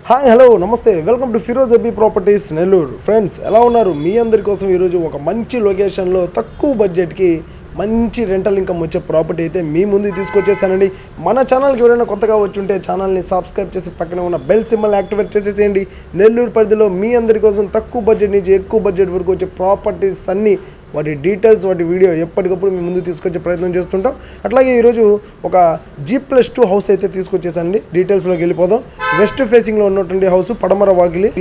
Hi hello namaste welcome to Firoz Abbi properties Nellore. Friends ఎలా ఉన్నారు? మీ అందరి కోసం ఈరోజు ఒక మంచి లొకేషన్లో తక్కువ బడ్జెట్కి మంచి రెంటల్ ఇన్కమ్ వచ్చే ప్రాపర్టీ అయితే మీ ముందు తీసుకొచ్చేసానండి. మన ఛానల్కి ఎవరైనా కొత్తగా వచ్చి ఉంటే ఛానల్ని సబ్స్క్రైబ్ చేసి పక్కన ఉన్న బెల్ సింబల్ యాక్టివేట్ చేసేసేయండి. నెల్లూరు పరిధిలో మీ అందరి కోసం తక్కువ బడ్జెట్ నుంచి ఎక్కువ బడ్జెట్ వరకు వచ్చే ప్రాపర్టీస్ అన్నీ, వాటి డీటెయిల్స్, వాటి వీడియో ఎప్పటికప్పుడు మీ ముందు తీసుకొచ్చే ప్రయత్నం చేస్తుంటాం. అట్లాగే ఈరోజు ఒక G+2 హౌస్ అయితే తీసుకొచ్చేసానండి. డీటెయిల్స్లోకి వెళ్ళిపోదాం. వెస్ట్ ఫేసింగ్లో ఉన్నటువంటి హౌస్, పడమర వాకిలి,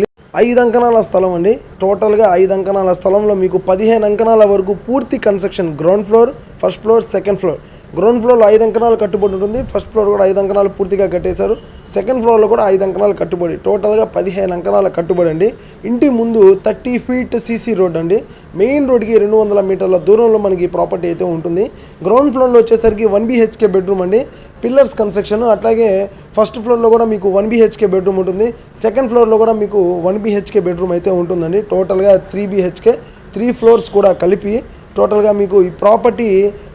5 అంకణాల స్థలం అండి. టోటల్గా 5 అంకణాల స్థలంలో మీకు 15 అంకణాల వరకు పూర్తి construction. Ground floor, first floor, second floor. Ground ఫ్లోర్లో 5 అంకణాలు కట్టుబడి ఉంటుంది. ఫస్ట్ ఫ్లోర్ కూడా 5 అంకణాలు పూర్తిగా కట్టేశారు. సెకండ్ ఫ్లోర్లో కూడా 5 అంకణాలు కట్టుబడి, టోటల్గా 15 అంకణాల కట్టుబడి అండి. ఇంటి ముందు 30 ఫీట్ సీసీ రోడ్ అండి. మెయిన్ రోడ్కి 200 మీటర్ల దూరంలో మనకి ప్రాపర్టీ అయితే ఉంటుంది. గ్రౌండ్ ఫ్లోర్లో వచ్చేసరికి 1 BHK బెడ్రూమ్ అండి. Pillars construction. అట్లాగే ఫస్ట్ ఫ్లోర్లో కూడా మీకు 1 BHK బెడ్రూమ్ ఉంటుంది. సెకండ్ ఫ్లోర్లో కూడా మీకు 1 BHK బెడ్రూమ్ అయితే ఉంటుందండి. టోటల్గా 3 BHK, 3 ఫ్లోర్స్ కూడా కలిపి టోటల్గా మీకు ఈ ప్రాపర్టీ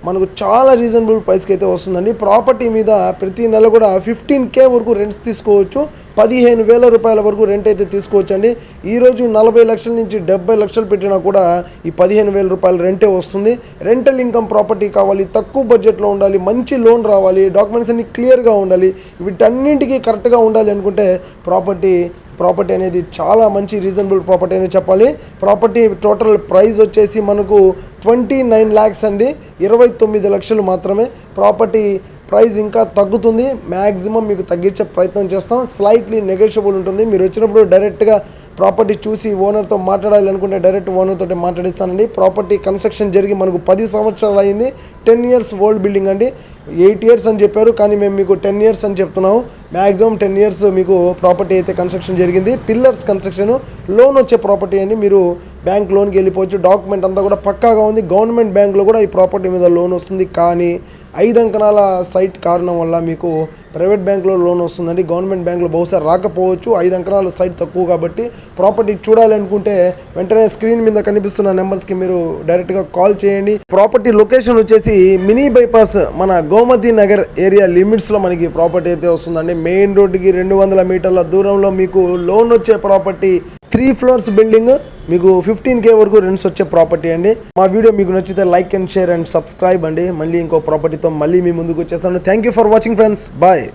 మనకు చాలా రీజనబుల్ ప్రైస్కి అయితే వస్తుందండి. ప్రాపర్టీ మీద ప్రతి నెల కూడా 15K వరకు రెంట్స్ తీసుకోవచ్చు. 15,000 రూపాయల వరకు రెంట్ అయితే తీసుకోవచ్చు అండి. ఈరోజు 40 లక్షల నుంచి 70 లక్షలు పెట్టినా కూడా ఈ 15,000 రూపాయల రెంటే వస్తుంది. రెంటల్ ఇన్కమ్ ప్రాపర్టీ కావాలి, తక్కువ బడ్జెట్లో ఉండాలి, మంచి లోన్ రావాలి, డాక్యుమెంట్స్ అన్ని క్లియర్గా ఉండాలి, వీటన్నింటికి కరెక్ట్గా ఉండాలి అనుకుంటే ప్రాపర్టీ అనేది చాలా మంచి రీజనబుల్ ప్రాపర్టీ అని చెప్పాలి. ప్రాపర్టీ టోటల్ ప్రైస్ వచ్చేసి మనకు 29 lakhs అండి. 29 లక్షలు మాత్రమే. ప్రాపర్టీ ప్రైస్ ఇంకా తగ్గుతుంది. మ్యాక్సిమం మీకు తగ్గించే ప్రయత్నం చేస్తాం. స్లైట్లీ నెగోషియబుల్ ఉంటుంది. మీరు వచ్చినప్పుడు డైరెక్ట్గా ప్రాపర్టీ చూసి ఓనర్తో మాట్లాడాలి అనుకుంటే డైరెక్ట్ ఓనర్తో మాట్లాడిస్తానండి. ప్రాపర్టీ కన్స్ట్రక్షన్ జరిగి మనకు 10 సంవత్సరాలు అయింది. 10 years ఓల్డ్ బిల్డింగ్ అండి. 8 years అని చెప్పారు, కానీ మేము మీకు 10 years అని చెప్తున్నాము. మ్యాక్సిమం 10 years మీకు ప్రాపర్టీ అయితే కన్స్ట్రక్షన్ జరిగింది. పిల్లర్స్ కన్స్ట్రక్షన్, లోన్ వచ్చే ప్రాపర్టీ అండి. మీరు బ్యాంక్ లోన్కి వెళ్ళిపోవచ్చు. డాక్యుమెంట్ అంతా కూడా పక్కాగా ఉంది. గవర్నమెంట్ బ్యాంక్లో కూడా ఈ ప్రాపర్టీ మీద లోన్ వస్తుంది. కానీ 5 అంకణాల సైట్ కారణం వల్ల మీకు ప్రైవేట్ బ్యాంక్లో లోన్ వస్తుందండి. గవర్నమెంట్ బ్యాంక్లో బహుశా రాకపోవచ్చు. 5 అంకణాల సైట్ తక్కువ కాబట్టి ప్రాపర్టీ చూడాలనుకుంటే వెంటనే స్క్రీన్ మీద కనిపిస్తున్న నెంబర్స్కి మీరు డైరెక్ట్గా కాల్ చేయండి. ప్రాపర్టీ లొకేషన్ వచ్చేసి మినీ బైపాస్, మన గోమతి నగర్ ఏరియా లిమిట్స్లో మనకి ప్రాపర్టీ అయితే వస్తుందండి. మెయిన్ రోడ్డుకి 200 మీటర్ల దూరంలో మీకు లోన్ వచ్చే ప్రాపర్టీ, 3 floors బిల్డింగ్, మీకు 15K వరకు రెంట్స్ వచ్చే ప్రాపర్టీ అండి. మా వీడియో మీకు నచ్చితే like and share and subscribe అండి. మళ్ళీ ఇంకో ప్రాపర్టీతో మళ్ళీ మీ ముందుకు వచ్చేస్తాను. Thank you for watching friends. Bye.